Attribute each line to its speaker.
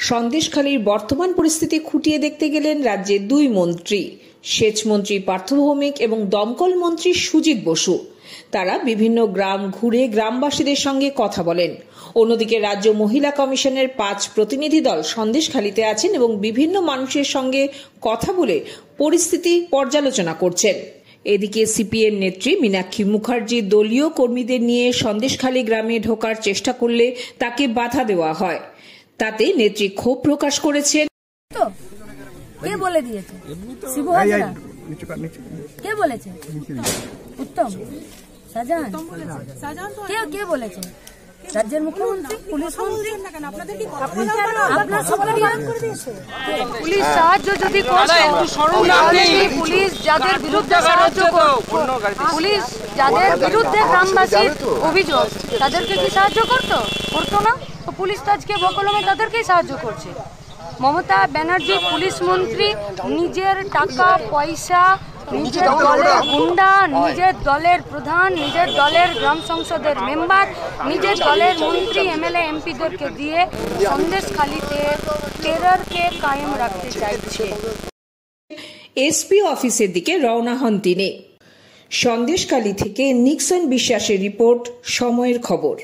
Speaker 1: সন্দেশখালীর বর্তমান পরিস্থিতি খুঁটিয়ে দেখতে গেলেন রাজ্যের দুই মন্ত্রী, সেচ মন্ত্রী পার্থ ভৌমিক এবং দমকল মন্ত্রী সুজিত বসু। তারা বিভিন্ন গ্রাম ঘুরে গ্রামবাসীদের সঙ্গে কথা বলেন। অন্যদিকে রাজ্য মহিলা কমিশনের 5 প্রতিনিধি দল সন্দেশখালীতে আছেন এবং বিভিন্ন মানুষের সঙ্গে কথা বলে পরিস্থিতি পর্যালোচনা করছেন। এদিকে সিপিএম নেত্রী মীনাক্ষী মুখার্জি দলীয় কর্মীদের নিয়ে সন্দেশখালী গ্রামে ঢোকার চেষ্টা করলে তাকে বাধা দেওয়া হয়। তাতে নেত্রী ক্ষোভ প্রকাশ করেছেন।
Speaker 2: কে বলে দিয়েছে? শিবু হাজরা? কে বলেছে? উত্তম শাহজাহান? কে বলেছে? রাজ্যের মুখ্যমন্ত্রী, পুলিশ মন্ত্রী? পুলিশ সাহায্য যদি করতো, পুলিশ যাদের বিরুদ্ধে গ্রামবাসীর অভিযোগ তাদেরকে কি সাহায্য করতো না? তো পুলিশ তো আজকে বকলমে তাদেরকেই সাহায্য করছে। মমতা ব্যানার্জি পুলিশ মন্ত্রী নিজের টাকা পয়সা, নিজের দলের গুন্ডা, নিজের দলের প্রধান, নিজের দলের গ্রাম সংসদের মেম্বার, নিজের দলের মন্ত্রী এমএলএ এমপিদেরকে দিয়ে সন্দেশখালীতে টেররকে কায়েম রাখতে চাইছে।
Speaker 1: এসপি অফিসের দিকে রওনা হন তিনি। সন্দেশখালী থেকে নিক্সন বিশ্বাসের রিপোর্ট, সময়ের খবর।